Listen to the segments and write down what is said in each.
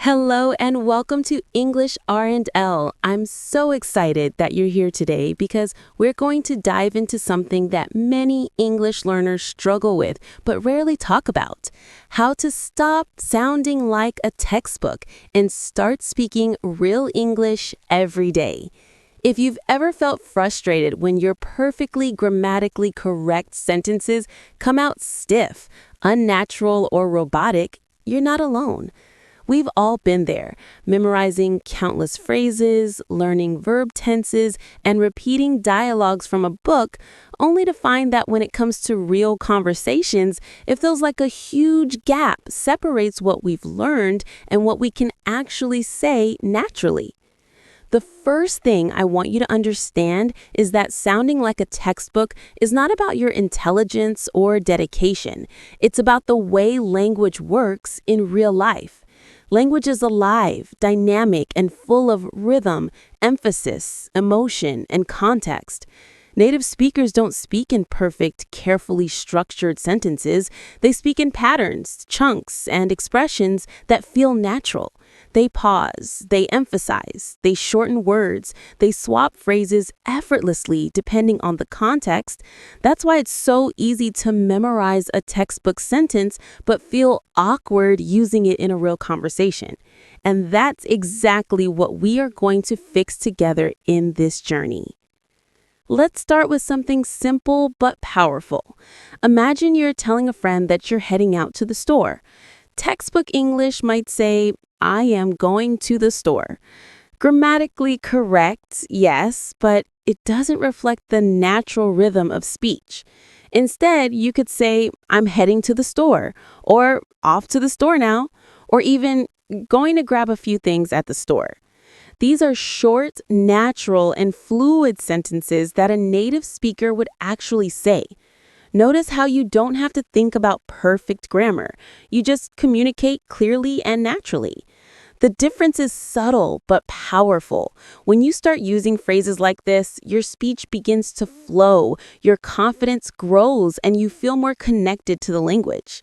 Hello and welcome to English R&L. I'm so excited that you're here today because we're going to dive into something that many English learners struggle with but rarely talk about: how to stop sounding like a textbook and start speaking real English every day. If you've ever felt frustrated when your perfectly grammatically correct sentences come out stiff, unnatural, or robotic, you're not alone. We've all been there, memorizing countless phrases, learning verb tenses, and repeating dialogues from a book, only to find that when it comes to real conversations, it feels like a huge gap separates what we've learned and what we can actually say naturally. The first thing I want you to understand is that sounding like a textbook is not about your intelligence or dedication. It's about the way language works in real life. Language is alive, dynamic, and full of rhythm, emphasis, emotion, and context. Native speakers don't speak in perfect, carefully structured sentences. They speak in patterns, chunks, and expressions that feel natural. They pause, they emphasize, they shorten words, they swap phrases effortlessly depending on the context. That's why it's so easy to memorize a textbook sentence but feel awkward using it in a real conversation. And that's exactly what we are going to fix together in this journey. Let's start with something simple but powerful. Imagine you're telling a friend that you're heading out to the store. Textbook English might say, "I am going to the store." Grammatically correct, yes, but it doesn't reflect the natural rhythm of speech. Instead, you could say, "I'm heading to the store," or "off to the store now," or even "going to grab a few things at the store." These are short, natural, and fluid sentences that a native speaker would actually say. Notice how you don't have to think about perfect grammar. You just communicate clearly and naturally. The difference is subtle but powerful. When you start using phrases like this, your speech begins to flow, your confidence grows, and you feel more connected to the language.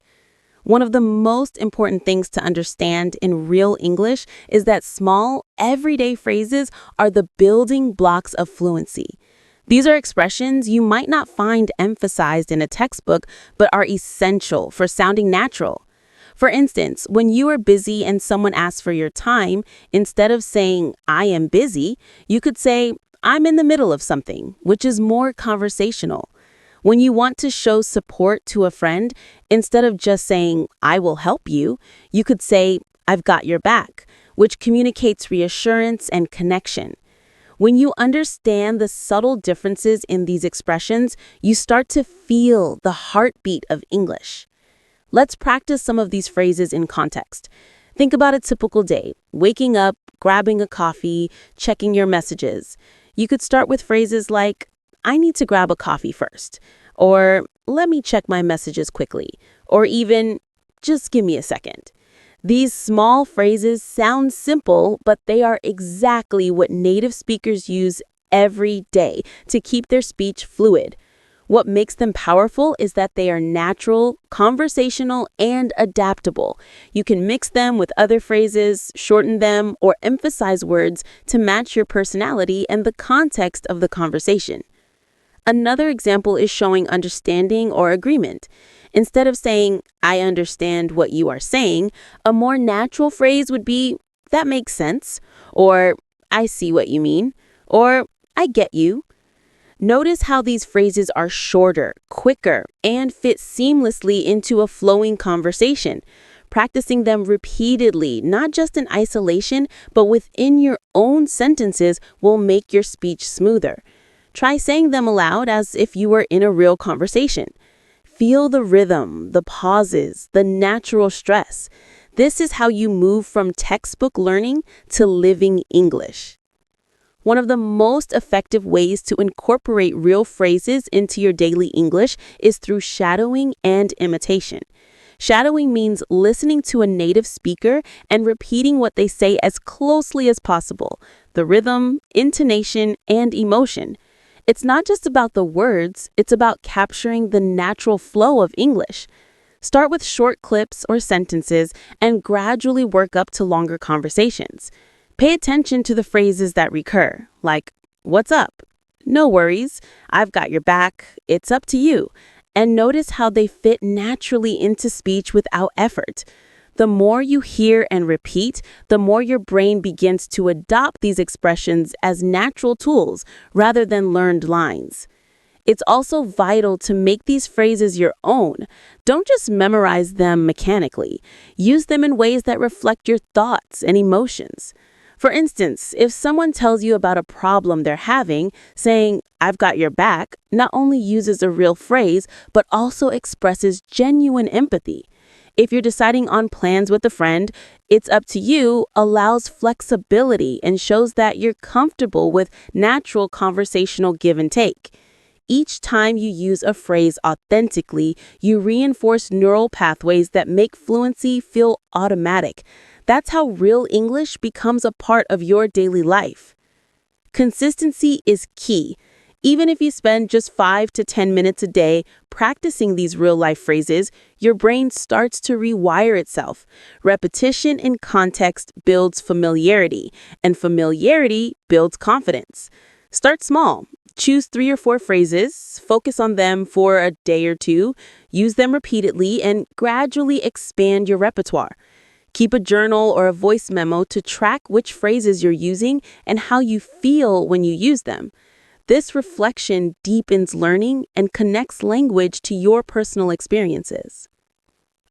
One of the most important things to understand in real English is that small, everyday phrases are the building blocks of fluency. These are expressions you might not find emphasized in a textbook, but are essential for sounding natural. For instance, when you are busy and someone asks for your time, instead of saying, "I am busy," you could say, "I'm in the middle of something," which is more conversational. When you want to show support to a friend, instead of just saying, "I will help you," you could say, "I've got your back," which communicates reassurance and connection. When you understand the subtle differences in these expressions, you start to feel the heartbeat of English. Let's practice some of these phrases in context. Think about a typical day: waking up, grabbing a coffee, checking your messages. You could start with phrases like, "I need to grab a coffee first," or "let me check my messages quickly," or even "just give me a second." These small phrases sound simple, but they are exactly what native speakers use every day to keep their speech fluid. What makes them powerful is that they are natural, conversational, and adaptable. You can mix them with other phrases, shorten them, or emphasize words to match your personality and the context of the conversation. Another example is showing understanding or agreement. Instead of saying, "I understand what you are saying," a more natural phrase would be, "That makes sense," or "I see what you mean," or "I get you." Notice how these phrases are shorter, quicker, and fit seamlessly into a flowing conversation. Practicing them repeatedly, not just in isolation, but within your own sentences, will make your speech smoother. Try saying them aloud as if you were in a real conversation. Feel the rhythm, the pauses, the natural stress. This is how you move from textbook learning to living English. One of the most effective ways to incorporate real phrases into your daily English is through shadowing and imitation. Shadowing means listening to a native speaker and repeating what they say as closely as possible: the rhythm, intonation, and emotion. It's not just about the words, it's about capturing the natural flow of English. Start with short clips or sentences and gradually work up to longer conversations. Pay attention to the phrases that recur, like, "What's up?" "No worries," "I've got your back," "It's up to you." And notice how they fit naturally into speech without effort. The more you hear and repeat, the more your brain begins to adopt these expressions as natural tools rather than learned lines. It's also vital to make these phrases your own. Don't just memorize them mechanically. Use them in ways that reflect your thoughts and emotions. For instance, if someone tells you about a problem they're having, saying, "I've got your back," not only uses a real phrase, but also expresses genuine empathy. If you're deciding on plans with a friend, "It's up to you" allows flexibility and shows that you're comfortable with natural conversational give and take. Each time you use a phrase authentically, you reinforce neural pathways that make fluency feel automatic. That's how real English becomes a part of your daily life. Consistency is key. Even if you spend just 5 to 10 minutes a day practicing these real-life phrases, your brain starts to rewire itself. Repetition in context builds familiarity, and familiarity builds confidence. Start small. Choose 3 or 4 phrases, focus on them for a day or two, use them repeatedly, and gradually expand your repertoire. Keep a journal or a voice memo to track which phrases you're using and how you feel when you use them. This reflection deepens learning and connects language to your personal experiences.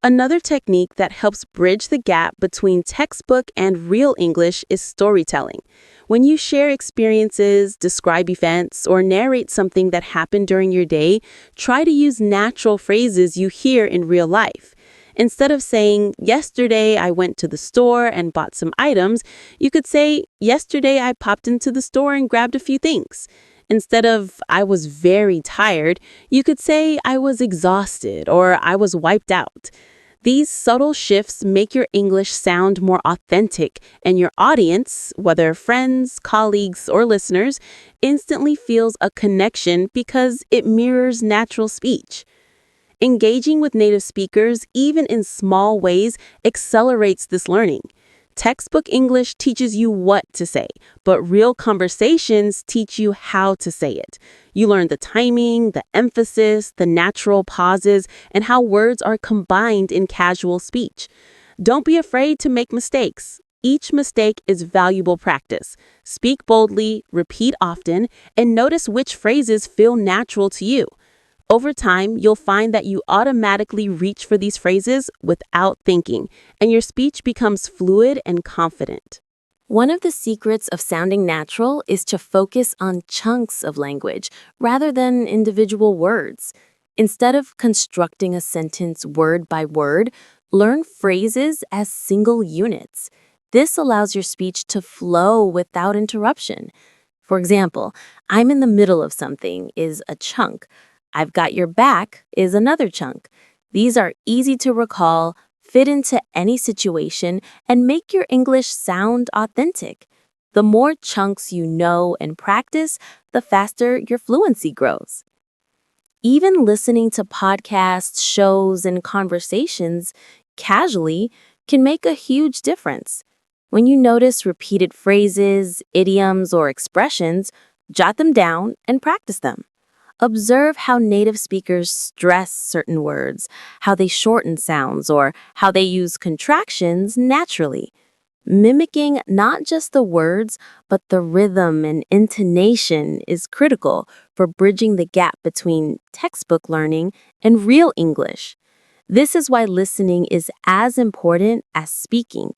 Another technique that helps bridge the gap between textbook and real English is storytelling. When you share experiences, describe events, or narrate something that happened during your day, try to use natural phrases you hear in real life. Instead of saying, "Yesterday I went to the store and bought some items," you could say, "Yesterday I popped into the store and grabbed a few things." Instead of "I was very tired," you could say "I was exhausted" or "I was wiped out." These subtle shifts make your English sound more authentic, and your audience, whether friends, colleagues, or listeners, instantly feels a connection because it mirrors natural speech. Engaging with native speakers, even in small ways, accelerates this learning. Textbook English teaches you what to say, but real conversations teach you how to say it. You learn the timing, the emphasis, the natural pauses, and how words are combined in casual speech. Don't be afraid to make mistakes. Each mistake is valuable practice. Speak boldly, repeat often, and notice which phrases feel natural to you. Over time, you'll find that you automatically reach for these phrases without thinking, and your speech becomes fluid and confident. One of the secrets of sounding natural is to focus on chunks of language rather than individual words. Instead of constructing a sentence word by word, learn phrases as single units. This allows your speech to flow without interruption. For example, "I'm in the middle of something" is a chunk. "I've got your back" is another chunk. These are easy to recall, fit into any situation, and make your English sound authentic. The more chunks you know and practice, the faster your fluency grows. Even listening to podcasts, shows, and conversations casually can make a huge difference. When you notice repeated phrases, idioms, or expressions, jot them down and practice them. Observe how native speakers stress certain words, how they shorten sounds, or how they use contractions naturally. Mimicking not just the words, but the rhythm and intonation is critical for bridging the gap between textbook learning and real English. This is why listening is as important as speaking.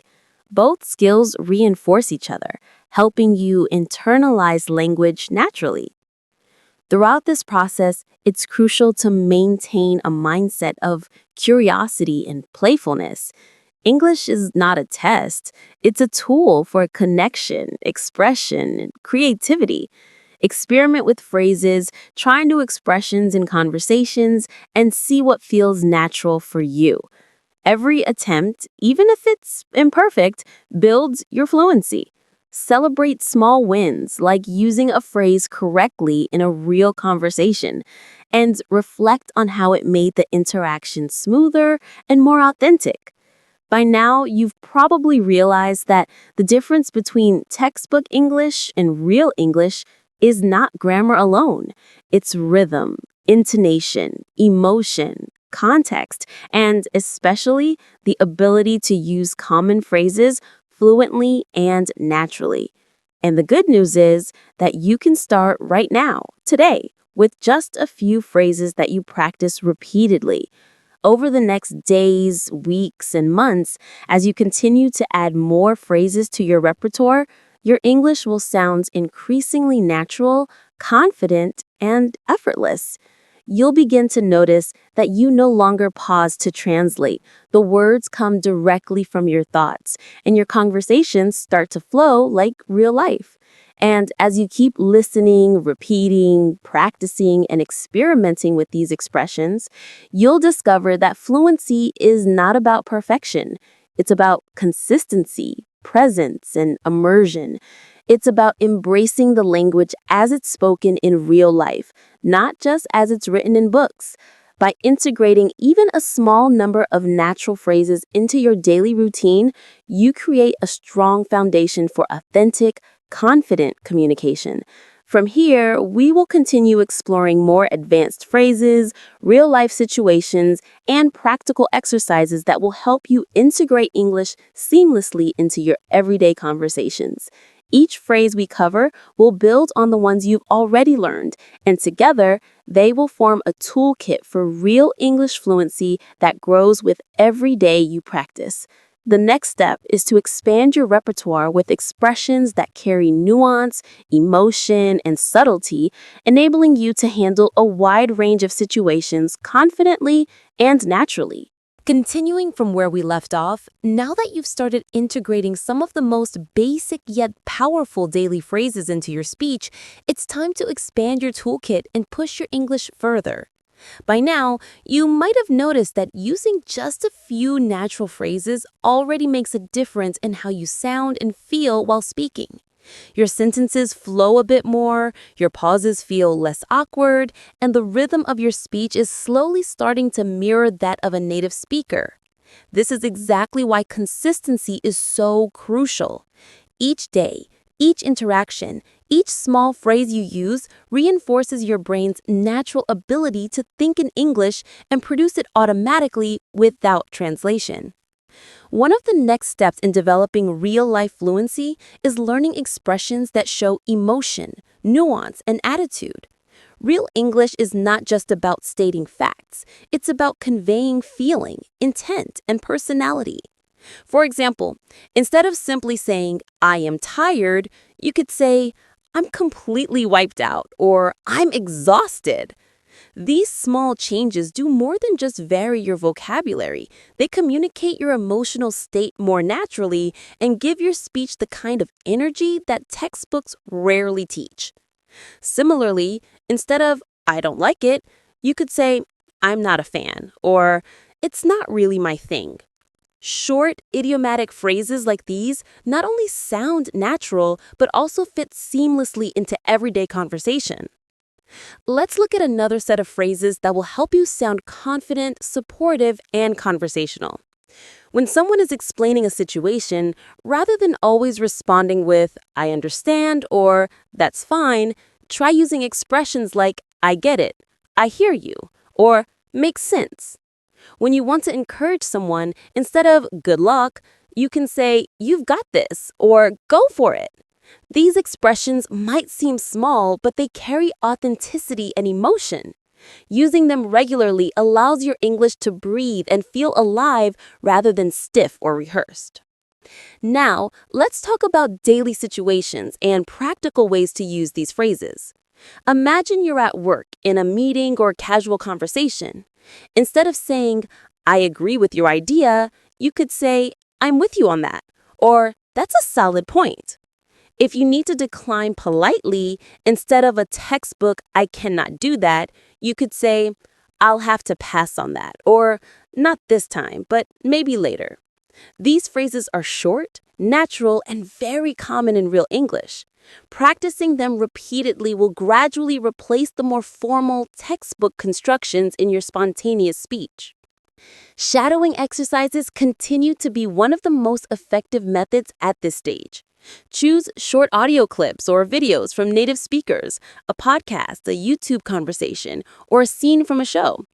Both skills reinforce each other, helping you internalize language naturally. Throughout this process, it's crucial to maintain a mindset of curiosity and playfulness. English is not a test, it's a tool for connection, expression, and creativity. Experiment with phrases, try new expressions in conversations, and see what feels natural for you. Every attempt, even if it's imperfect, builds your fluency. Celebrate small wins, like using a phrase correctly in a real conversation, and reflect on how it made the interaction smoother and more authentic. By now, you've probably realized that the difference between textbook English and real English is not grammar alone. It's rhythm, intonation, emotion, context, and especially the ability to use common phrases fluently and naturally. And the good news is that you can start right now, today, with just a few phrases that you practice repeatedly. Over the next days, weeks, and months, as you continue to add more phrases to your repertoire, your English will sound increasingly natural, confident, and effortless. You'll begin to notice that you no longer pause to translate. The words come directly from your thoughts, and your conversations start to flow like real life. And as you keep listening, repeating, practicing, and experimenting with these expressions, you'll discover that fluency is not about perfection. It's about consistency, presence, and immersion. It's about embracing the language as it's spoken in real life, not just as it's written in books. By integrating even a small number of natural phrases into your daily routine, you create a strong foundation for authentic, confident communication. From here, we will continue exploring more advanced phrases, real life situations, and practical exercises that will help you integrate English seamlessly into your everyday conversations. Each phrase we cover will build on the ones you've already learned, and together, they will form a toolkit for real English fluency that grows with every day you practice. The next step is to expand your repertoire with expressions that carry nuance, emotion, and subtlety, enabling you to handle a wide range of situations confidently and naturally. Continuing from where we left off, now that you've started integrating some of the most basic yet powerful daily phrases into your speech, it's time to expand your toolkit and push your English further. By now, you might have noticed that using just a few natural phrases already makes a difference in how you sound and feel while speaking. Your sentences flow a bit more, your pauses feel less awkward, and the rhythm of your speech is slowly starting to mirror that of a native speaker. This is exactly why consistency is so crucial. Each day, each interaction, each small phrase you use reinforces your brain's natural ability to think in English and produce it automatically without translation. One of the next steps in developing real-life fluency is learning expressions that show emotion, nuance, and attitude. Real English is not just about stating facts. It's about conveying feeling, intent, and personality. For example, instead of simply saying, "I am tired," you could say, "I'm completely wiped out," or "I'm exhausted." These small changes do more than just vary your vocabulary. They communicate your emotional state more naturally and give your speech the kind of energy that textbooks rarely teach. Similarly, instead of "I don't like it," you could say, "I'm not a fan," or "It's not really my thing." Short, idiomatic phrases like these not only sound natural, but also fit seamlessly into everyday conversation. Let's look at another set of phrases that will help you sound confident, supportive, and conversational. When someone is explaining a situation, rather than always responding with, "I understand," or "That's fine," try using expressions like, "I get it," "I hear you," or "makes sense." When you want to encourage someone, instead of "good luck," you can say, "You've got this," or "go for it." These expressions might seem small, but they carry authenticity and emotion. Using them regularly allows your English to breathe and feel alive rather than stiff or rehearsed. Now, let's talk about daily situations and practical ways to use these phrases. Imagine you're at work in a meeting or casual conversation. Instead of saying, "I agree with your idea," you could say, "I'm with you on that," or "That's a solid point." If you need to decline politely, instead of a textbook "I cannot do that," you could say, "I'll have to pass on that," or "Not this time, but maybe later." These phrases are short, natural, and very common in real English. Practicing them repeatedly will gradually replace the more formal textbook constructions in your spontaneous speech. Shadowing exercises continue to be one of the most effective methods at this stage. Choose short audio clips or videos from native speakers, a podcast, a YouTube conversation, or a scene from a show,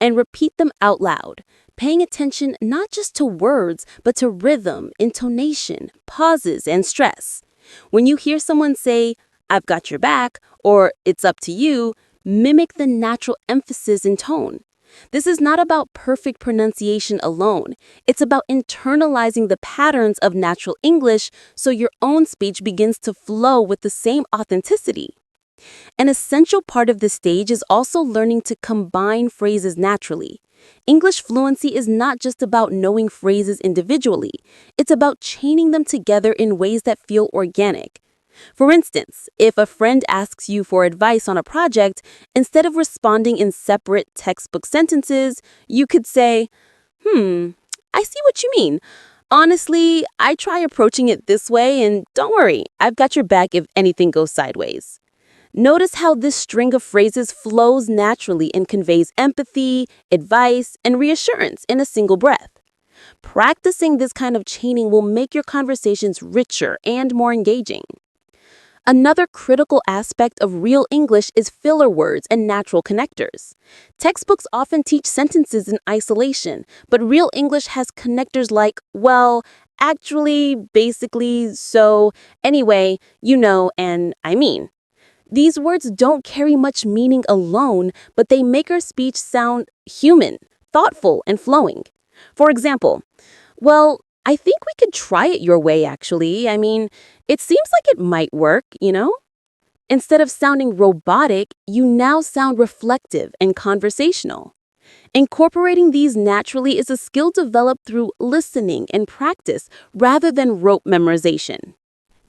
and repeat them out loud, paying attention not just to words, but to rhythm, intonation, pauses, and stress. When you hear someone say, "I've got your back," or "it's up to you," mimic the natural emphasis and tone. This is not about perfect pronunciation alone. It's about internalizing the patterns of natural English so your own speech begins to flow with the same authenticity. An essential part of this stage is also learning to combine phrases naturally. English fluency is not just about knowing phrases individually. It's about chaining them together in ways that feel organic. For instance, if a friend asks you for advice on a project, instead of responding in separate textbook sentences, you could say, I see what you mean. Honestly, I try approaching it this way, and don't worry, I've got your back if anything goes sideways." Notice how this string of phrases flows naturally and conveys empathy, advice, and reassurance in a single breath. Practicing this kind of chaining will make your conversations richer and more engaging. Another critical aspect of real English is filler words and natural connectors. Textbooks often teach sentences in isolation, but real English has connectors like, well, actually, basically, so, anyway, you know, and I mean. These words don't carry much meaning alone, but they make our speech sound human, thoughtful, and flowing. For example, "Well, I think we could try it your way, actually. I mean, it seems like it might work, you know?" Instead of sounding robotic, you now sound reflective and conversational. Incorporating these naturally is a skill developed through listening and practice rather than rote memorization.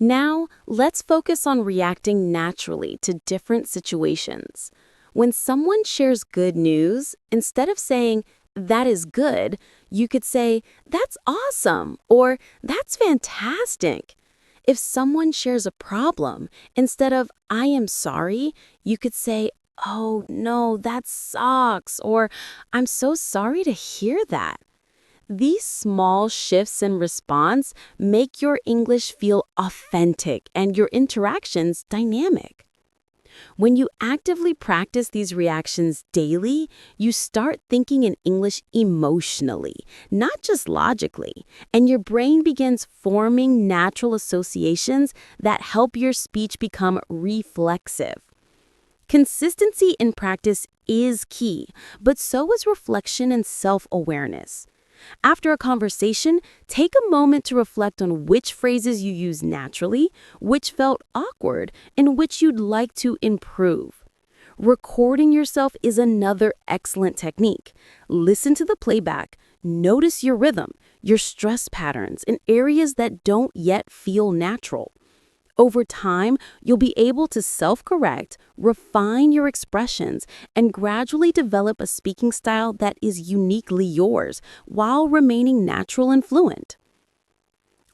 Now, let's focus on reacting naturally to different situations. When someone shares good news, instead of saying, "That is good," you could say, "That's awesome," or "That's fantastic." If someone shares a problem, instead of "I am sorry," you could say, "Oh, no, that sucks," or "I'm so sorry to hear that." These small shifts in response make your English feel authentic and your interactions dynamic. When you actively practice these reactions daily, you start thinking in English emotionally, not just logically, and your brain begins forming natural associations that help your speech become reflexive. Consistency in practice is key, but so is reflection and self-awareness. After a conversation, take a moment to reflect on which phrases you use naturally, which felt awkward, and which you'd like to improve. Recording yourself is another excellent technique. Listen to the playback, notice your rhythm, your stress patterns, and areas that don't yet feel natural. Over time, you'll be able to self-correct, refine your expressions, and gradually develop a speaking style that is uniquely yours while remaining natural and fluent.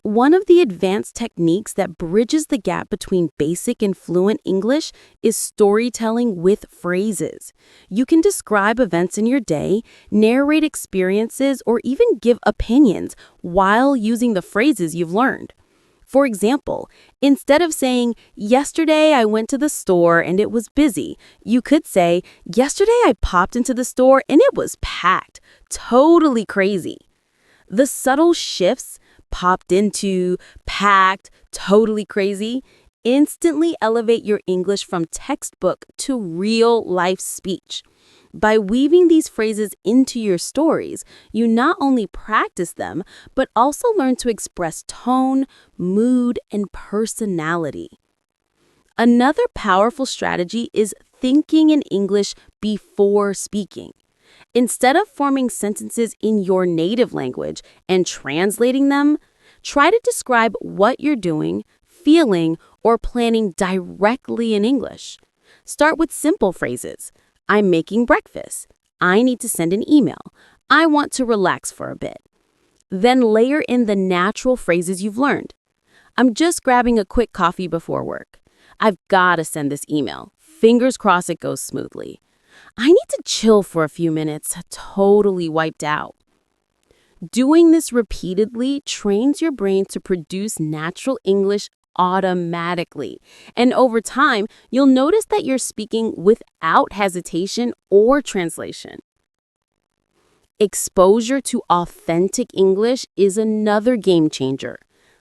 One of the advanced techniques that bridges the gap between basic and fluent English is storytelling with phrases. You can describe events in your day, narrate experiences, or even give opinions while using the phrases you've learned. For example, instead of saying, "Yesterday I went to the store and it was busy," you could say, "Yesterday I popped into the store and it was packed. Totally crazy." The subtle shifts, popped into, packed, totally crazy, instantly elevate your English from textbook to real life speech. By weaving these phrases into your stories, you not only practice them, but also learn to express tone, mood, and personality. Another powerful strategy is thinking in English before speaking. Instead of forming sentences in your native language and translating them, try to describe what you're doing, feeling, or planning directly in English. Start with simple phrases. "I'm making breakfast." "I need to send an email." "I want to relax for a bit." Then layer in the natural phrases you've learned. I'm just grabbing a quick coffee before work. I've got to send this email. Fingers crossed it goes smoothly. I need to chill for a few minutes, totally wiped out. Doing this repeatedly trains your brain to produce natural English automatically. And over time, you'll notice that you're speaking without hesitation or translation. Exposure to authentic English is another game changer.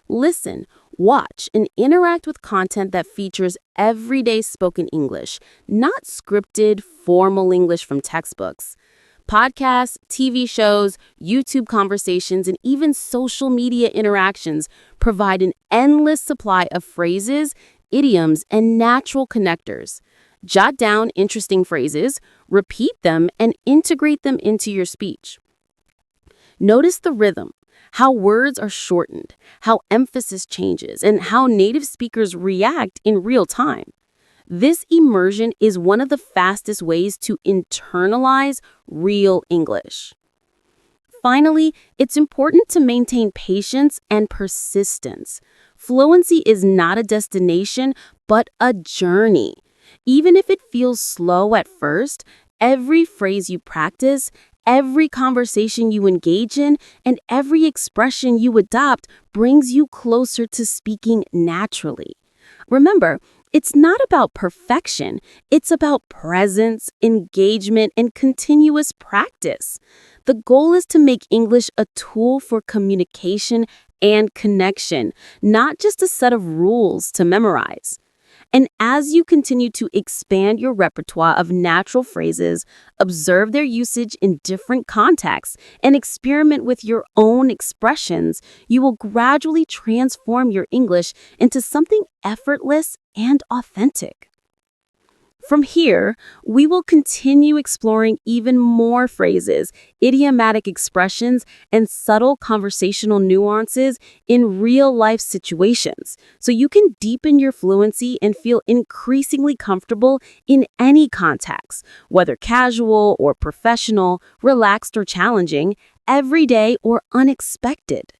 Listen, watch, and interact with content that features everyday spoken English, not scripted, formal English from textbooks. Podcasts, TV shows, YouTube conversations, and even social media interactions provide an endless supply of phrases, idioms, and natural connectors. Jot down interesting phrases, repeat them, and integrate them into your speech. Notice the rhythm, how words are shortened, how emphasis changes, and how native speakers react in real time. This immersion is one of the fastest ways to internalize real English. Finally, it's important to maintain patience and persistence. Fluency is not a destination, but a journey. Even if it feels slow at first, every phrase you practice, every conversation you engage in, and every expression you adopt brings you closer to speaking naturally. Remember, it's not about perfection. It's about presence, engagement, and continuous practice. The goal is to make English a tool for communication and connection, not just a set of rules to memorize. And as you continue to expand your repertoire of natural phrases, observe their usage in different contexts, and experiment with your own expressions, you will gradually transform your English into something effortless and authentic. From here, we will continue exploring even more phrases, idiomatic expressions, and subtle conversational nuances in real-life situations, so you can deepen your fluency and feel increasingly comfortable in any context, whether casual or professional, relaxed or challenging, everyday or unexpected.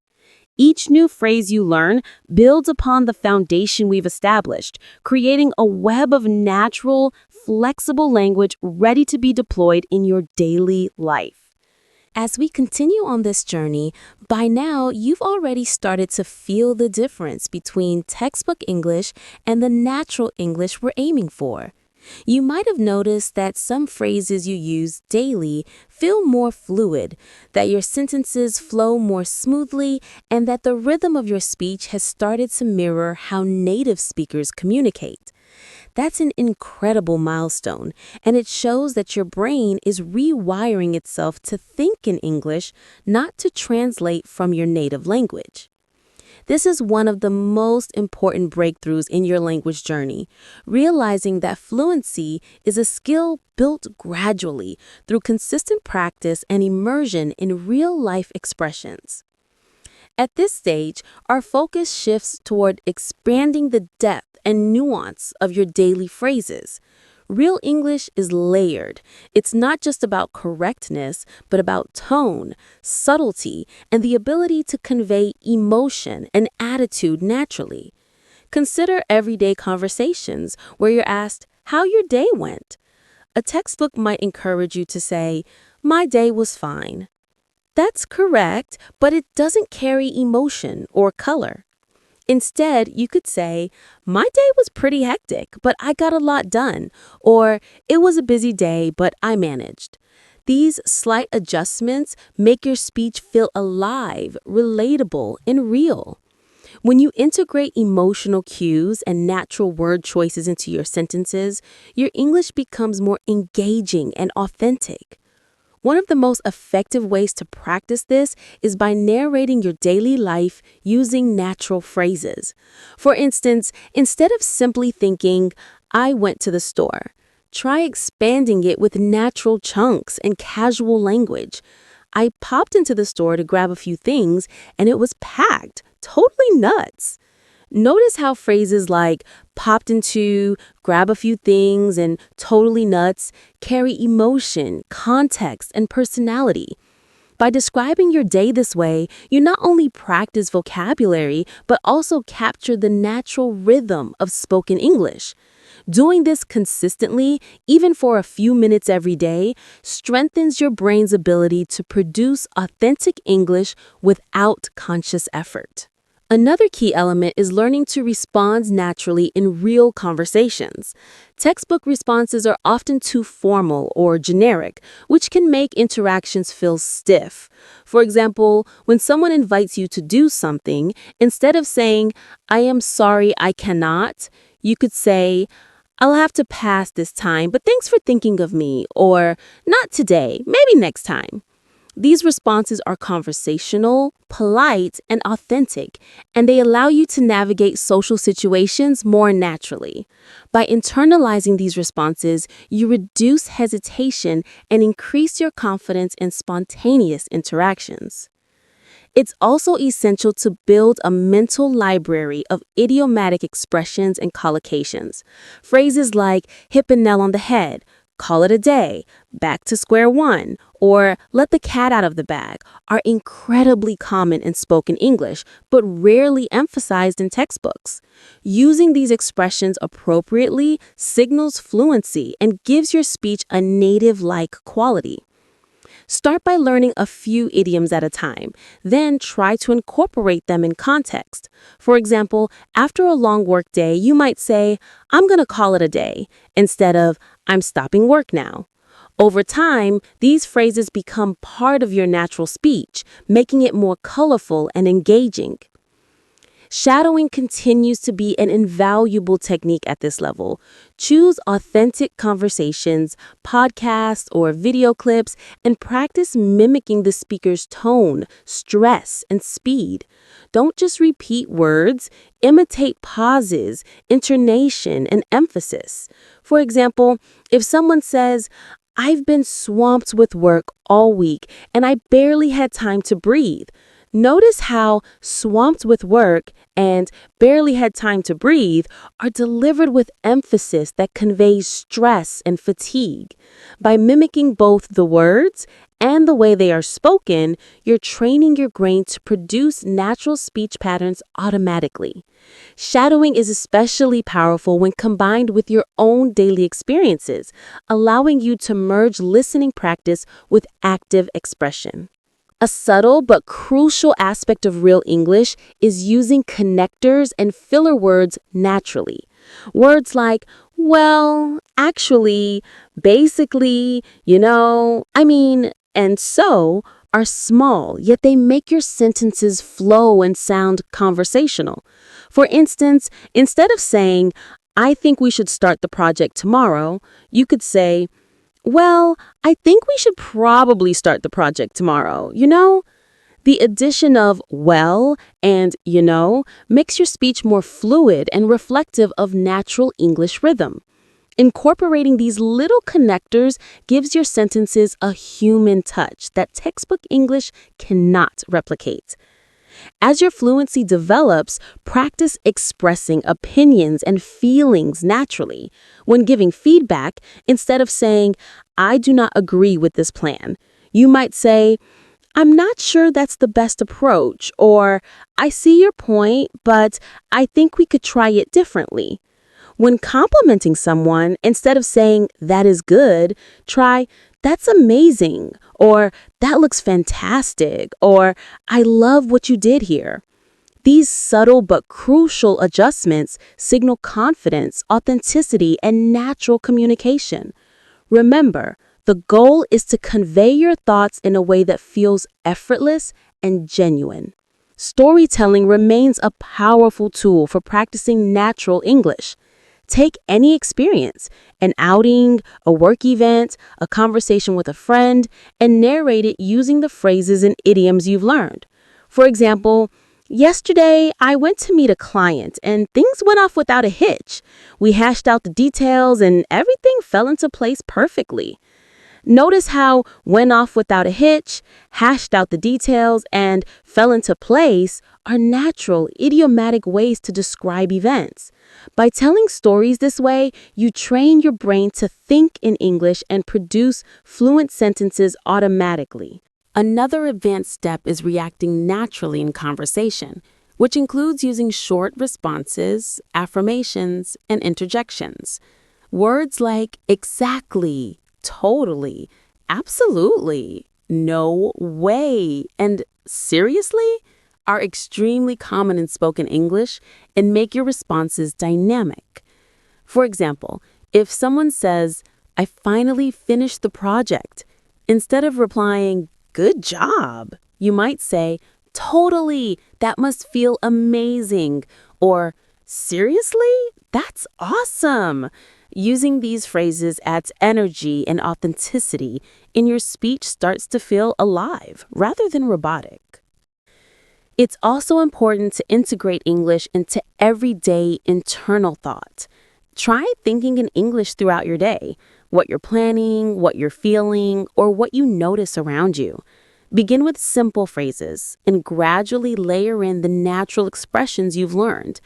Each new phrase you learn builds upon the foundation we've established, creating a web of natural, flexible language ready to be deployed in your daily life. As we continue on this journey, by now you've already started to feel the difference between textbook English and the natural English we're aiming for. You might have noticed that some phrases you use daily feel more fluid, that your sentences flow more smoothly, and that the rhythm of your speech has started to mirror how native speakers communicate. That's an incredible milestone, and it shows that your brain is rewiring itself to think in English, not to translate from your native language. This is one of the most important breakthroughs in your language journey, realizing that fluency is a skill built gradually through consistent practice and immersion in real-life expressions. At this stage, our focus shifts toward expanding the depth and nuance of your daily phrases. Real English is layered. It's not just about correctness, but about tone, subtlety, and the ability to convey emotion and attitude naturally. Consider everyday conversations where you're asked how your day went. A textbook might encourage you to say, "My day was fine." That's correct, but it doesn't carry emotion or color. Instead, you could say, "My day was pretty hectic, but I got a lot done," or "It was a busy day, but I managed." These slight adjustments make your speech feel alive, relatable, and real. When you integrate emotional cues and natural word choices into your sentences, your English becomes more engaging and authentic. One of the most effective ways to practice this is by narrating your daily life using natural phrases. For instance, instead of simply thinking, "I went to the store," try expanding it with natural chunks and casual language. "I popped into the store to grab a few things, and it was packed, totally nuts." Notice how phrases like "popped into," "grab a few things," and "totally nuts" carry emotion, context, and personality. By describing your day this way, you not only practice vocabulary, but also capture the natural rhythm of spoken English. Doing this consistently, even for a few minutes every day, strengthens your brain's ability to produce authentic English without conscious effort. Another key element is learning to respond naturally in real conversations. Textbook responses are often too formal or generic, which can make interactions feel stiff. For example, when someone invites you to do something, instead of saying, "I am sorry, I cannot," you could say, "I'll have to pass this time, but thanks for thinking of me," or "Not today, maybe next time." These responses are conversational, polite, and authentic, and they allow you to navigate social situations more naturally. By internalizing these responses, you reduce hesitation and increase your confidence in spontaneous interactions. It's also essential to build a mental library of idiomatic expressions and collocations. Phrases like "hit the nail on the head," "call it a day," "back to square one," or "let the cat out of the bag" are incredibly common in spoken English, but rarely emphasized in textbooks. Using these expressions appropriately signals fluency and gives your speech a native-like quality. Start by learning a few idioms at a time, then try to incorporate them in context. For example, after a long work day, you might say, "I'm going to call it a day," instead of "I'm stopping work now." Over time, these phrases become part of your natural speech, making it more colorful and engaging. Shadowing continues to be an invaluable technique at this level. Choose authentic conversations, podcasts, or video clips, and practice mimicking the speaker's tone, stress, and speed. Don't just repeat words, imitate pauses, intonation, and emphasis. For example, if someone says, "I've been swamped with work all week, and I barely had time to breathe," notice how "swamped with work" and "barely had time to breathe" are delivered with emphasis that conveys stress and fatigue. By mimicking both the words and the way they are spoken, you're training your brain to produce natural speech patterns automatically. Shadowing is especially powerful when combined with your own daily experiences, allowing you to merge listening practice with active expression. A subtle but crucial aspect of real English is using connectors and filler words naturally. Words like "well," "actually," "basically," and "so" are small, yet they make your sentences flow and sound conversational. For instance, instead of saying, "I think we should start the project tomorrow," you could say, "Well, I think we should probably start the project tomorrow, you know?" The addition of "well" and makes your speech more fluid and reflective of natural English rhythm. Incorporating these little connectors gives your sentences a human touch that textbook English cannot replicate. As your fluency develops, practice expressing opinions and feelings naturally. When giving feedback, instead of saying, "I do not agree with this plan," you might say, "I'm not sure that's the best approach," or "I see your point, but I think we could try it differently." When complimenting someone, instead of saying "that is good," try "that's amazing," or "that looks fantastic," or "I love what you did here." These subtle but crucial adjustments signal confidence, authenticity, and natural communication. Remember, the goal is to convey your thoughts in a way that feels effortless and genuine. Storytelling remains a powerful tool for practicing natural English. Take any experience, an outing, a work event, a conversation with a friend, and narrate it using the phrases and idioms you've learned. For example, "Yesterday, I went to meet a client and things went off without a hitch. We hashed out the details and everything fell into place perfectly." Notice how "went off without a hitch," "hashed out the details," and "fell into place" are natural, idiomatic ways to describe events. By telling stories this way, you train your brain to think in English and produce fluent sentences automatically. Another advanced step is reacting naturally in conversation, which includes using short responses, affirmations, and interjections. Words like exactly, totally, absolutely, no way, and seriously are extremely common in spoken English and make your responses dynamic. For example, if someone says, I finally finished the project, instead of replying, good job, you might say, totally, that must feel amazing, or seriously, that's awesome. Using these phrases adds energy and authenticity, and your speech starts to feel alive rather than robotic. It's also important to integrate English into everyday internal thought. Try thinking in English throughout your day, what you're planning, what you're feeling, or what you notice around you. Begin with simple phrases and gradually layer in the natural expressions you've learned.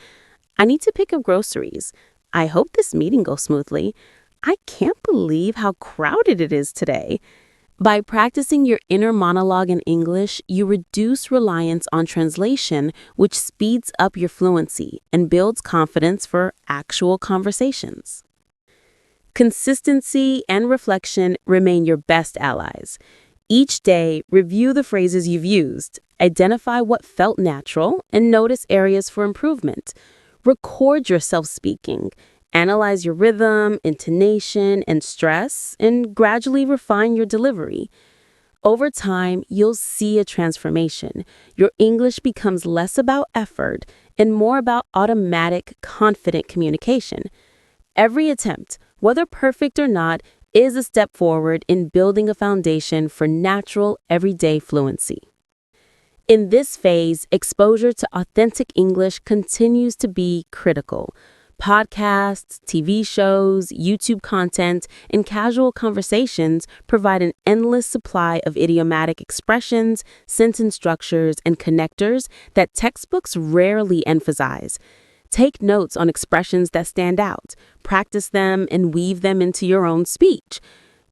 I need to pick up groceries. I hope this meeting goes smoothly. I can't believe how crowded it is today. By practicing your inner monologue in English, you reduce reliance on translation, which speeds up your fluency and builds confidence for actual conversations. Consistency and reflection remain your best allies. Each day, review the phrases you've used, identify what felt natural, and notice areas for improvement. Record yourself speaking. Analyze your rhythm, intonation, and stress, and gradually refine your delivery. Over time, you'll see a transformation. Your English becomes less about effort and more about automatic, confident communication. Every attempt, whether perfect or not, is a step forward in building a foundation for natural, everyday fluency. In this phase, exposure to authentic English continues to be critical. Podcasts, TV shows, YouTube content, and casual conversations provide an endless supply of idiomatic expressions, sentence structures, and connectors that textbooks rarely emphasize. Take notes on expressions that stand out, practice them, and weave them into your own speech.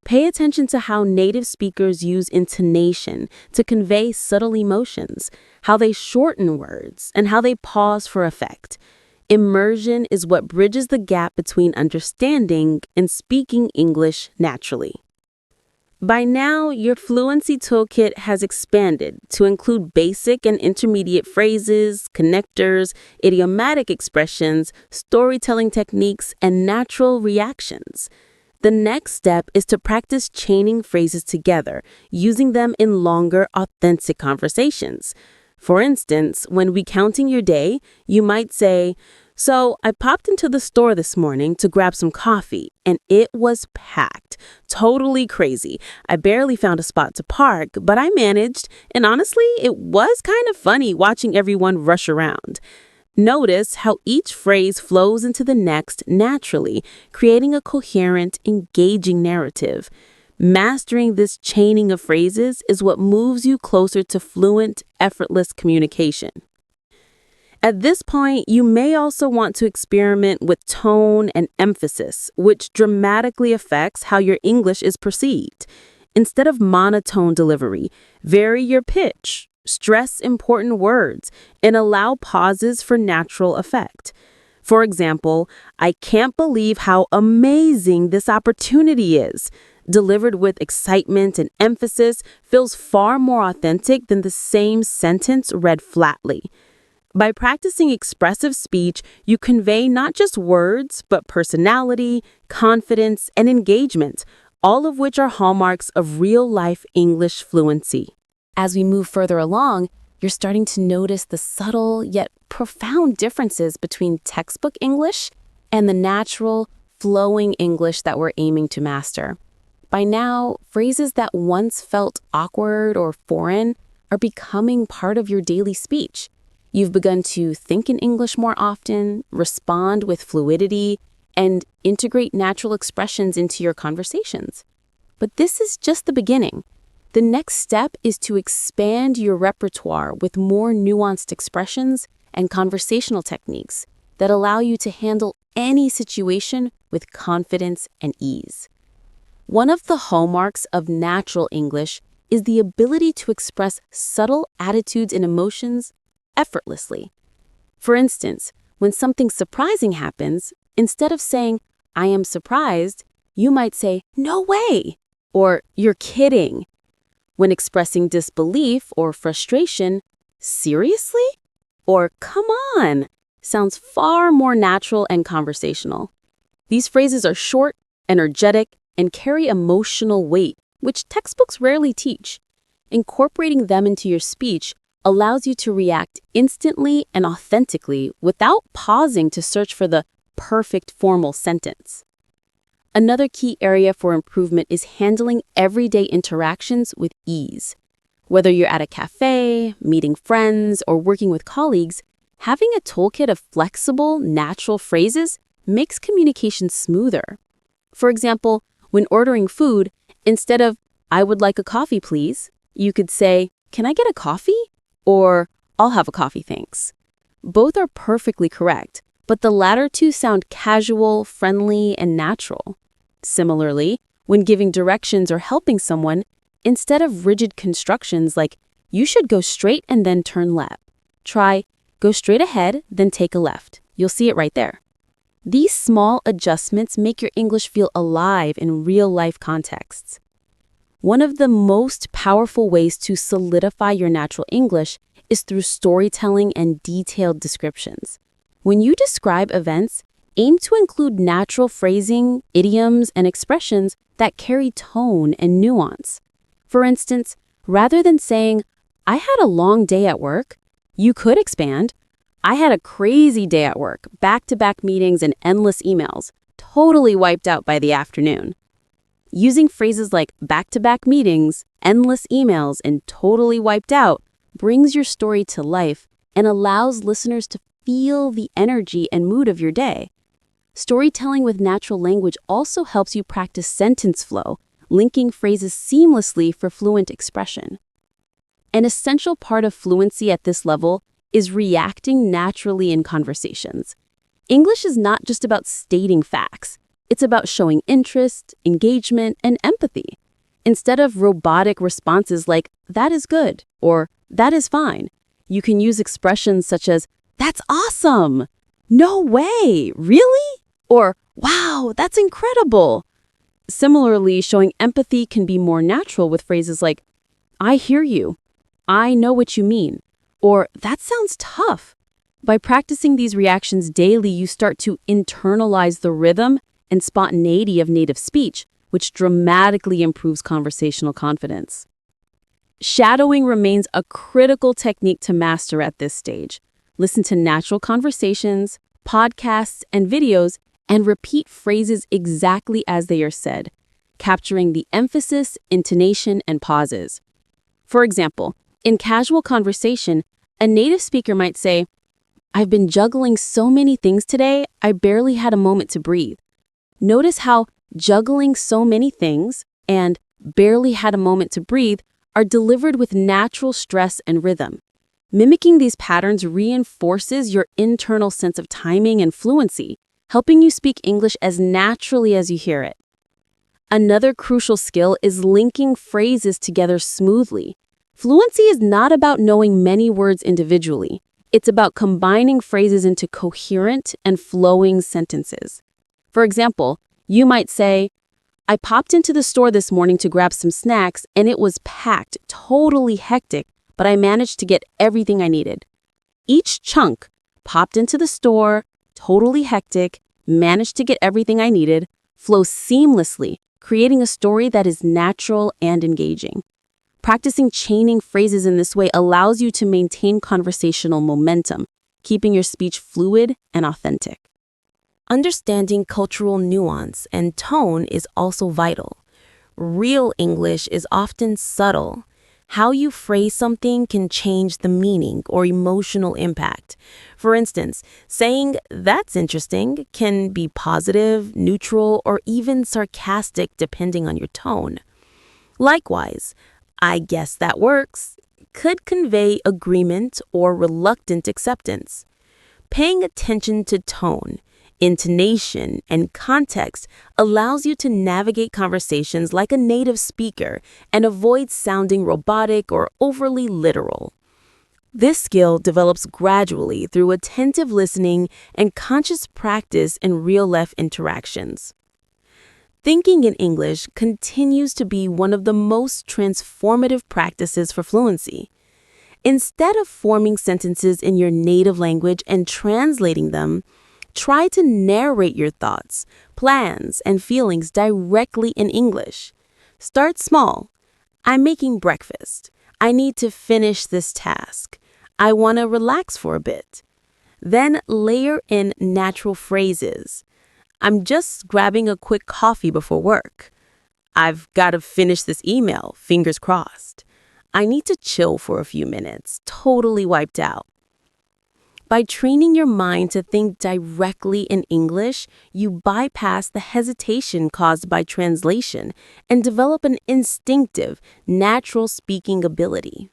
Pay attention to how native speakers use intonation to convey subtle emotions, how they shorten words, and how they pause for effect. Immersion is what bridges the gap between understanding and speaking English naturally. By now, your fluency toolkit has expanded to include basic and intermediate phrases, connectors, idiomatic expressions, storytelling techniques, and natural reactions. The next step is to practice chaining phrases together, using them in longer, authentic conversations. For instance, when recounting your day, you might say, so I popped into the store this morning to grab some coffee, and it was packed. Totally crazy. I barely found a spot to park, but I managed, and honestly, it was kind of funny watching everyone rush around. Notice how each phrase flows into the next naturally, creating a coherent, engaging narrative. Mastering this chaining of phrases is what moves you closer to fluent, effortless communication. At this point, you may also want to experiment with tone and emphasis, which dramatically affects how your English is perceived. Instead of monotone delivery, vary your pitch, stress important words, and allow pauses for natural effect. For example, I can't believe how amazing this opportunity is. Delivered with excitement and emphasis feels far more authentic than the same sentence read flatly. By practicing expressive speech, you convey not just words, but personality, confidence, and engagement, all of which are hallmarks of real-life English fluency. As we move further along, you're starting to notice the subtle yet profound differences between textbook English and the natural, flowing English that we're aiming to master. By now, phrases that once felt awkward or foreign are becoming part of your daily speech. You've begun to think in English more often, respond with fluidity, and integrate natural expressions into your conversations. But this is just the beginning. The next step is to expand your repertoire with more nuanced expressions and conversational techniques that allow you to handle any situation with confidence and ease. One of the hallmarks of natural English is the ability to express subtle attitudes and emotions effortlessly. For instance, when something surprising happens, instead of saying, I am surprised, you might say, no way, or you're kidding. When expressing disbelief or frustration, seriously? Or come on, sounds far more natural and conversational. These phrases are short, energetic, and carry emotional weight, which textbooks rarely teach. Incorporating them into your speech allows you to react instantly and authentically without pausing to search for the perfect formal sentence. Another key area for improvement is handling everyday interactions with ease. Whether you're at a cafe, meeting friends, or working with colleagues, having a toolkit of flexible, natural phrases makes communication smoother. For example, when ordering food, instead of, I would like a coffee, please, you could say, can I get a coffee? Or, I'll have a coffee, thanks. Both are perfectly correct, but the latter two sound casual, friendly, and natural. Similarly, when giving directions or helping someone, instead of rigid constructions like, you should go straight and then turn left, try, go straight ahead, then take a left. You'll see it right there. These small adjustments make your English feel alive in real-life contexts. One of the most powerful ways to solidify your natural English is through storytelling and detailed descriptions. When you describe events, aim to include natural phrasing, idioms, and expressions that carry tone and nuance. For instance, rather than saying, I had a long day at work, you could expand, I had a crazy day at work, back-to-back meetings and endless emails, totally wiped out by the afternoon. Using phrases like back-to-back meetings, endless emails, and totally wiped out brings your story to life and allows listeners to feel the energy and mood of your day. Storytelling with natural language also helps you practice sentence flow, linking phrases seamlessly for fluent expression. An essential part of fluency at this level is reacting naturally in conversations. English is not just about stating facts. It's about showing interest, engagement, and empathy. Instead of robotic responses like, that is good, or that is fine, you can use expressions such as, that's awesome, no way, really? Or, wow, that's incredible. Similarly, showing empathy can be more natural with phrases like, I hear you, I know what you mean, or that sounds tough. By practicing these reactions daily, you start to internalize the rhythm and spontaneity of native speech, which dramatically improves conversational confidence. Shadowing remains a critical technique to master at this stage. Listen to natural conversations, podcasts, and videos, and repeat phrases exactly as they are said, capturing the emphasis, intonation, and pauses. For example, in casual conversation, a native speaker might say, I've been juggling so many things today, I barely had a moment to breathe. Notice how juggling so many things and barely had a moment to breathe are delivered with natural stress and rhythm. Mimicking these patterns reinforces your internal sense of timing and fluency, helping you speak English as naturally as you hear it. Another crucial skill is linking phrases together smoothly. Fluency is not about knowing many words individually. It's about combining phrases into coherent and flowing sentences. For example, you might say, I popped into the store this morning to grab some snacks and it was packed, totally hectic, but I managed to get everything I needed. Each chunk, popped into the store, totally hectic, managed to get everything I needed, flows seamlessly, creating a story that is natural and engaging. Practicing chaining phrases in this way allows you to maintain conversational momentum, keeping your speech fluid and authentic. Understanding cultural nuance and tone is also vital. Real English is often subtle. How you phrase something can change the meaning or emotional impact. For instance, saying, that's interesting, can be positive, neutral, or even sarcastic depending on your tone. Likewise, I guess that works could convey agreement or reluctant acceptance. Paying attention to tone, Intonation and context allows you to navigate conversations like a native speaker and avoid sounding robotic or overly literal. This skill develops gradually through attentive listening and conscious practice in real-life interactions. Thinking in English continues to be one of the most transformative practices for fluency. Instead of forming sentences in your native language and translating them, try to narrate your thoughts, plans, and feelings directly in English. Start small. I'm making breakfast. I need to finish this task. I want to relax for a bit. Then layer in natural phrases. I'm just grabbing a quick coffee before work. I've got to finish this email, fingers crossed. I need to chill for a few minutes, totally wiped out. By training your mind to think directly in English, you bypass the hesitation caused by translation and develop an instinctive, natural speaking ability.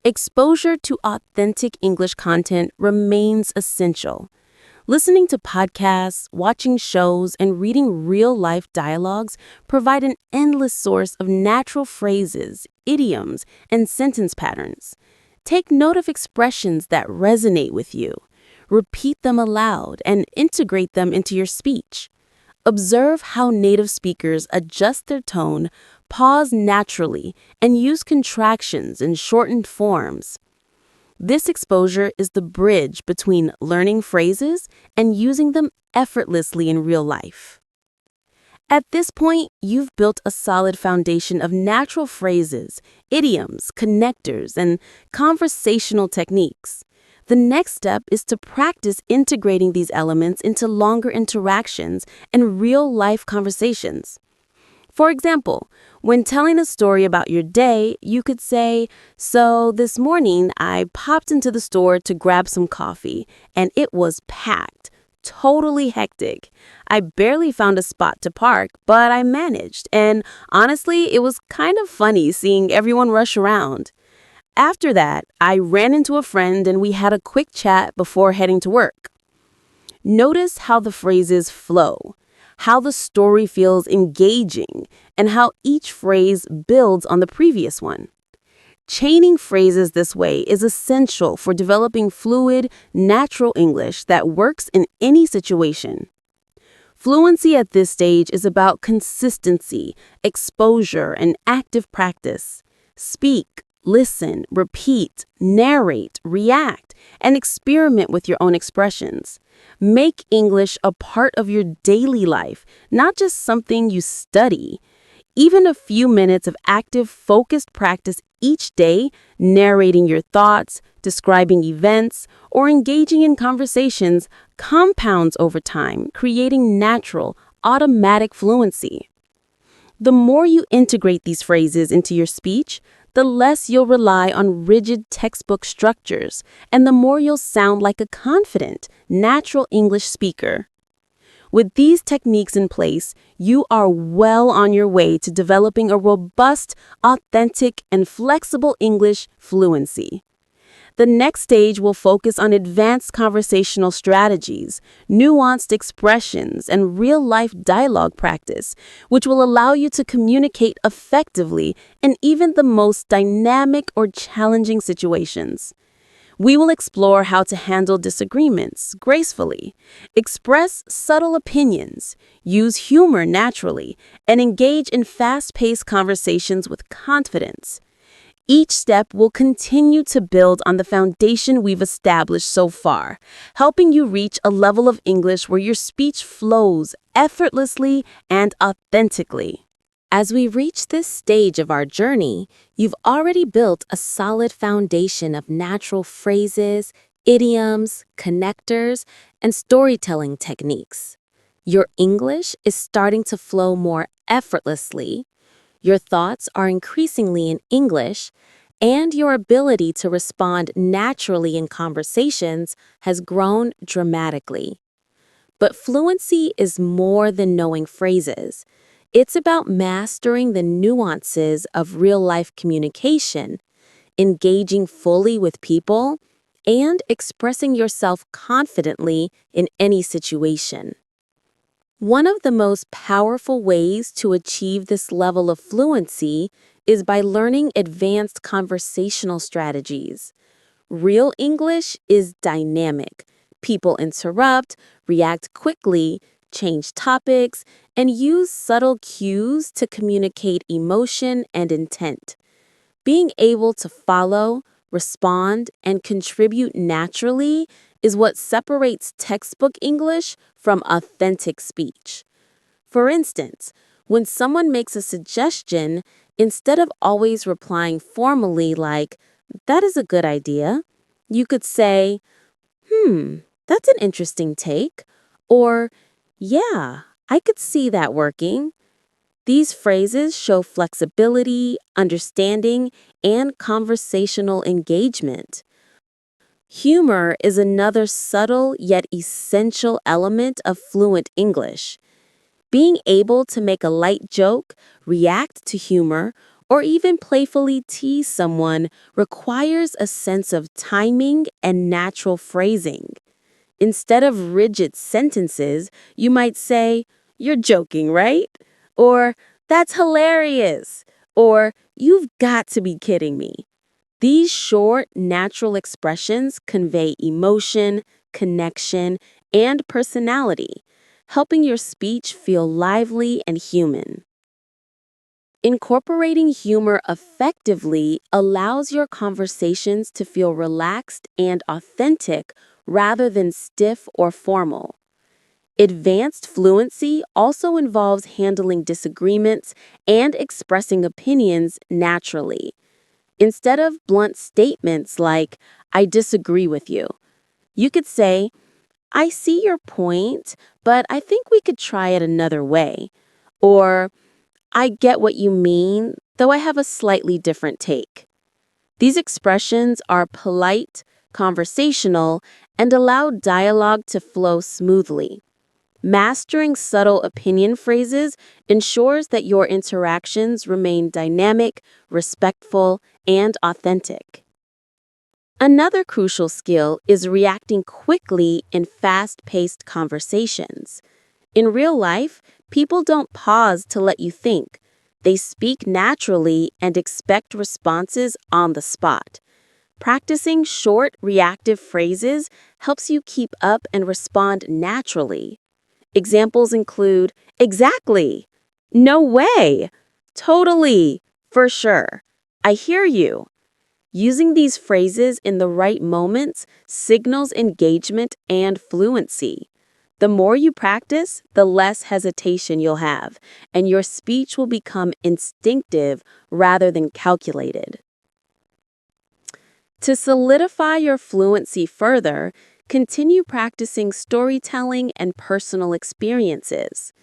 Exposure to authentic English content remains essential. Listening to podcasts, watching shows, and reading real-life dialogues provide an endless source of natural phrases, idioms, and sentence patterns. Take note of expressions that resonate with you. Repeat them aloud and integrate them into your speech. Observe how native speakers adjust their tone, pause naturally, and use contractions and shortened forms. This exposure is the bridge between learning phrases and using them effortlessly in real life. At this point, you've built a solid foundation of natural phrases, idioms, connectors, and conversational techniques. The next step is to practice integrating these elements into longer interactions and real-life conversations. For example, when telling a story about your day, you could say, "So this morning I popped into the store to grab some coffee, and it was packed, totally hectic. I barely found a spot to park, but I managed, and honestly, it was kind of funny seeing everyone rush around. After that, I ran into a friend and we had a quick chat before heading to work." Notice how the phrases flow, how the story feels engaging, and how each phrase builds on the previous one. Chaining phrases this way is essential for developing fluid, natural English that works in any situation. Fluency at this stage is about consistency, exposure, and active practice. Speak, listen, repeat, narrate, react, and experiment with your own expressions. Make English a part of your daily life, not just something you study. Even a few minutes of active, focused practice each day, narrating your thoughts, describing events, or engaging in conversations, compounds over time, creating natural, automatic fluency. The more you integrate these phrases into your speech, the less you'll rely on rigid textbook structures, and the more you'll sound like a confident, natural English speaker. With these techniques in place, you are well on your way to developing a robust, authentic, and flexible English fluency. The next stage will focus on advanced conversational strategies, nuanced expressions, and real-life dialogue practice, which will allow you to communicate effectively in even the most dynamic or challenging situations. We will explore how to handle disagreements gracefully, express subtle opinions, use humor naturally, and engage in fast-paced conversations with confidence. Each step will continue to build on the foundation we've established so far, helping you reach a level of English where your speech flows effortlessly and authentically. As we reach this stage of our journey, you've already built a solid foundation of natural phrases, idioms, connectors, and storytelling techniques. Your English is starting to flow more effortlessly. Your thoughts are increasingly in English, and your ability to respond naturally in conversations has grown dramatically. But fluency is more than knowing phrases. It's about mastering the nuances of real-life communication, engaging fully with people, and expressing yourself confidently in any situation. One of the most powerful ways to achieve this level of fluency is by learning advanced conversational strategies. Real English is dynamic. People interrupt, react quickly, change topics, and use subtle cues to communicate emotion and intent. Being able to follow, respond, and contribute naturally is what separates textbook English from authentic speech. For instance, when someone makes a suggestion, instead of always replying formally like, "That is a good idea," you could say, "That's an interesting take," or, "Yeah, I could see that working." These phrases show flexibility, understanding, and conversational engagement. Humor is another subtle yet essential element of fluent English. Being able to make a light joke, react to humor, or even playfully tease someone requires a sense of timing and natural phrasing. Instead of rigid sentences, you might say, "You're joking, right?" Or, "That's hilarious." Or, "You've got to be kidding me." These short, natural expressions convey emotion, connection, and personality, helping your speech feel lively and human. Incorporating humor effectively allows your conversations to feel relaxed and authentic rather than stiff or formal. Advanced fluency also involves handling disagreements and expressing opinions naturally. Instead of blunt statements like, "I disagree with you," you could say, "I see your point, but I think we could try it another way." Or, "I get what you mean, though I have a slightly different take." These expressions are polite, conversational, and allow dialogue to flow smoothly. Mastering subtle opinion phrases ensures that your interactions remain dynamic, respectful, and authentic. Another crucial skill is reacting quickly in fast-paced conversations. In real life, people don't pause to let you think. They speak naturally and expect responses on the spot. Practicing short, reactive phrases helps you keep up and respond naturally. Examples include, "Exactly," "No way," "Totally," "For sure," "I hear you." Using these phrases in the right moments signals engagement and fluency. The more you practice, the less hesitation you'll have, and your speech will become instinctive rather than calculated. To solidify your fluency further, continue practicing storytelling and personal experiences.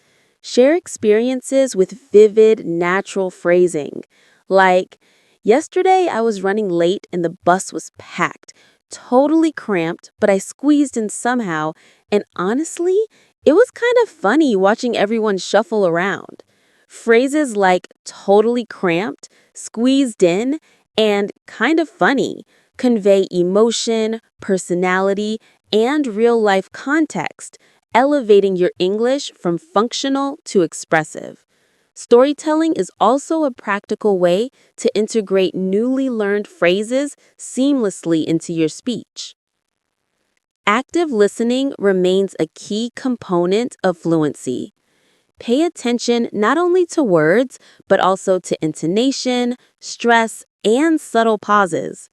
Share experiences with vivid, natural phrasing, like, "Yesterday I was running late and the bus was packed, totally cramped, but I squeezed in somehow, and honestly, it was kind of funny watching everyone shuffle around." Phrases like "totally cramped," "squeezed in," and "kind of funny" convey emotion, personality, and real-life context, elevating your English from functional to expressive. Storytelling is also a practical way to integrate newly learned phrases seamlessly into your speech. Active listening remains a key component of fluency. Pay attention not only to words, but also to intonation, stress, and subtle pauses.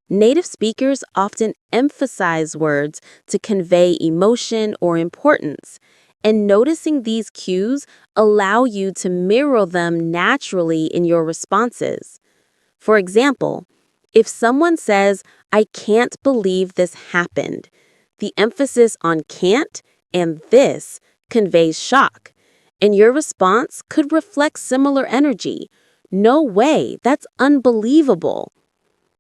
Native speakers often emphasize words to convey emotion or importance, and noticing these cues allow you to mirror them naturally in your responses. For example, if someone says, "I can't believe this happened," the emphasis on "can't" and "this" conveys shock, and your response could reflect similar energy. "No way, that's unbelievable."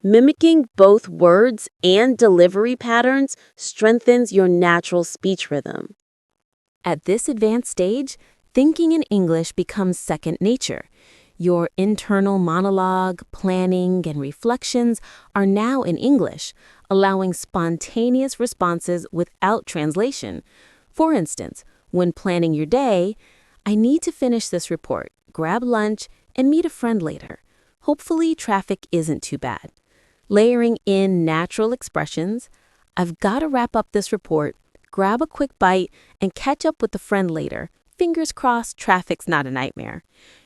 Mimicking both words and delivery patterns strengthens your natural speech rhythm. At this advanced stage, thinking in English becomes second nature. Your internal monologue, planning, and reflections are now in English, allowing spontaneous responses without translation. For instance, when planning your day, I need to finish this report, grab lunch, and meet a friend later. Hopefully, traffic isn't too bad. Layering in natural expressions, I've got to wrap up this report, grab a quick bite, and catch up with a friend later. Fingers crossed, traffic's not a nightmare.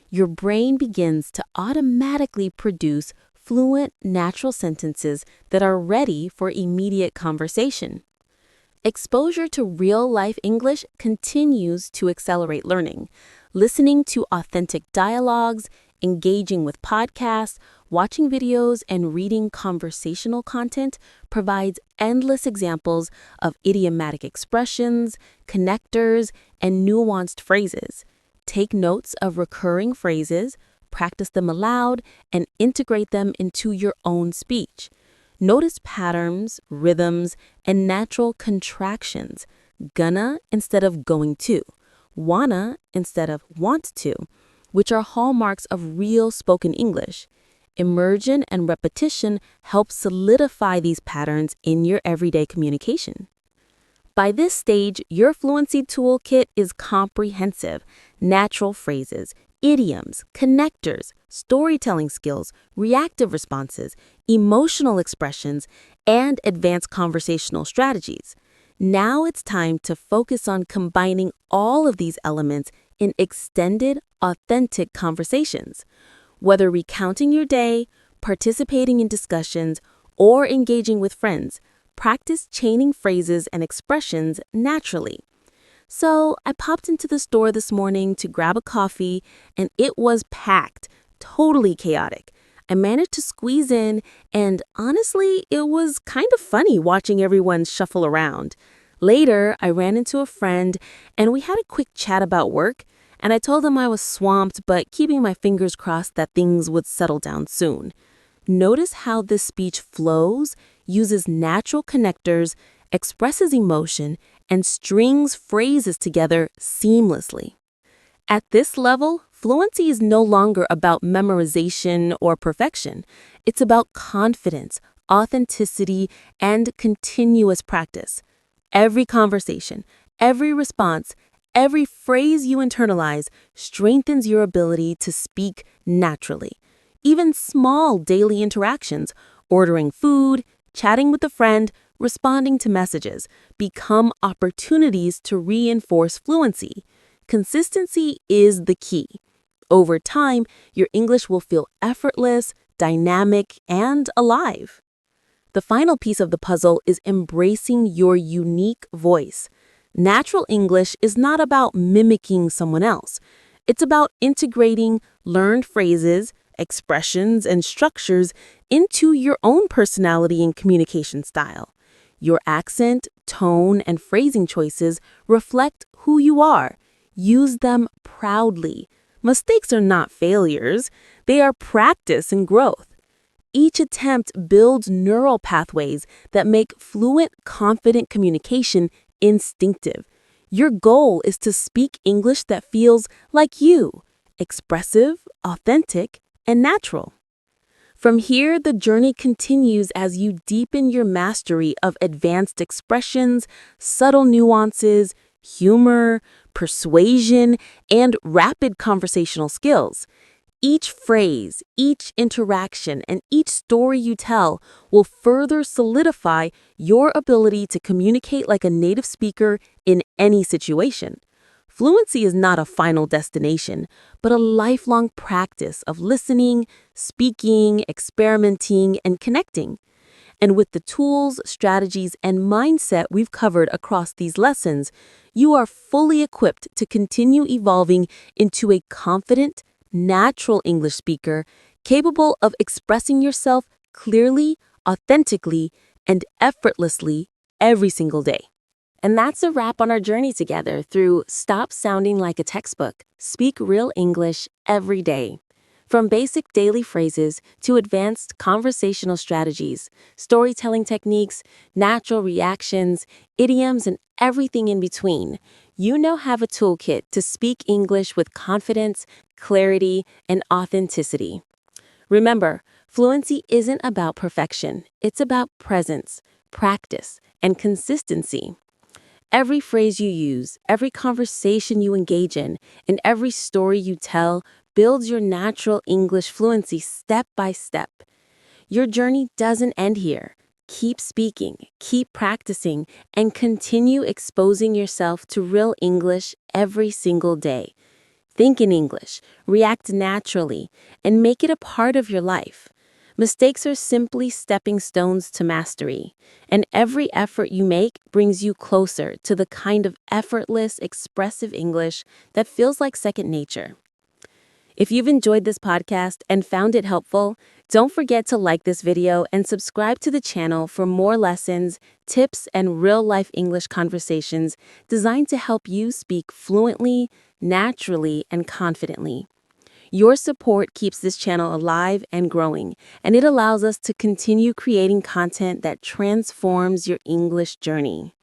Your brain begins to automatically produce fluent, natural sentences that are ready for immediate conversation. Exposure to real-life English continues to accelerate learning. Listening to authentic dialogues, engaging with podcasts, watching videos, and reading conversational content provides endless examples of idiomatic expressions, connectors, and nuanced phrases. Take notes of recurring phrases, practice them aloud, and integrate them into your own speech. Notice patterns, rhythms, and natural contractions. Gonna instead of going to, wanna instead of want to, which are hallmarks of real spoken English. Immersion and repetition help solidify these patterns in your everyday communication. By this stage, your fluency toolkit is comprehensive. Natural phrases, idioms, connectors, storytelling skills, reactive responses, emotional expressions, and advanced conversational strategies. Now it's time to focus on combining all of these elements in extended, authentic conversations. Whether recounting your day, participating in discussions, or engaging with friends, practice chaining phrases and expressions naturally. So I popped into the store this morning to grab a coffee, and it was packed, totally chaotic. I managed to squeeze in, and honestly, it was kind of funny watching everyone shuffle around. Later, I ran into a friend, and we had a quick chat about work, and I told him I was swamped, but keeping my fingers crossed that things would settle down soon. Notice how this speech flows, uses natural connectors, expresses emotion, and strings phrases together seamlessly. At this level, fluency is no longer about memorization or perfection. It's about confidence, authenticity, and continuous practice. Every conversation, every response, every phrase you internalize strengthens your ability to speak naturally. Even small daily interactions, ordering food, chatting with a friend, responding to messages, become opportunities to reinforce fluency. Consistency is the key. Over time, your English will feel effortless, dynamic, and alive. The final piece of the puzzle is embracing your unique voice. Natural English is not about mimicking someone else. It's about integrating learned phrases, expressions, and structures into your own personality and communication style. Your accent, tone, and phrasing choices reflect who you are. Use them proudly. Mistakes are not failures. They are practice and growth. Each attempt builds neural pathways that make fluent, confident communication instinctive. Your goal is to speak English that feels like you, expressive, authentic, and natural. From here, the journey continues as you deepen your mastery of advanced expressions, subtle nuances, humor, persuasion, and rapid conversational skills. Each phrase, each interaction, and each story you tell will further solidify your ability to communicate like a native speaker in any situation. Fluency is not a final destination, but a lifelong practice of listening, speaking, experimenting, and connecting. And with the tools, strategies, and mindset we've covered across these lessons, you are fully equipped to continue evolving into a confident, natural English speaker capable of expressing yourself clearly, authentically, and effortlessly every single day. And that's a wrap on our journey together through Stop Sounding Like a Textbook, Speak Real English Every Day. From basic daily phrases to advanced conversational strategies, storytelling techniques, natural reactions, idioms, and everything in between, you now have a toolkit to speak English with confidence, clarity, and authenticity. Remember, fluency isn't about perfection, it's about presence, practice, and consistency. Every phrase you use, every conversation you engage in, and every story you tell builds your natural English fluency step by step. Your journey doesn't end here. Keep speaking, keep practicing, and continue exposing yourself to real English every single day. Think in English, react naturally, and make it a part of your life. Mistakes are simply stepping stones to mastery, and every effort you make brings you closer to the kind of effortless, expressive English that feels like second nature. If you've enjoyed this podcast and found it helpful, don't forget to like this video and subscribe to the channel for more lessons, tips, and real-life English conversations designed to help you speak fluently, naturally, and confidently. Your support keeps this channel alive and growing, and it allows us to continue creating content that transforms your English journey.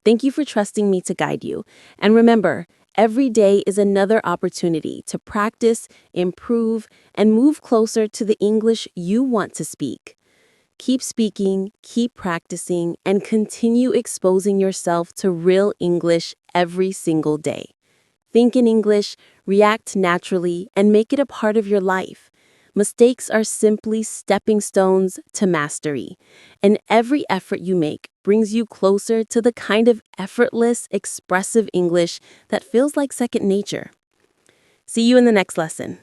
Thank you for trusting me to guide you. And remember, every day is another opportunity to practice, improve, and move closer to the English you want to speak. Keep speaking, keep practicing, and continue exposing yourself to real English every single day. Think in English, react naturally, and make it a part of your life. Mistakes are simply stepping stones to mastery, and every effort you make brings you closer to the kind of effortless, expressive English that feels like second nature. See you in the next lesson.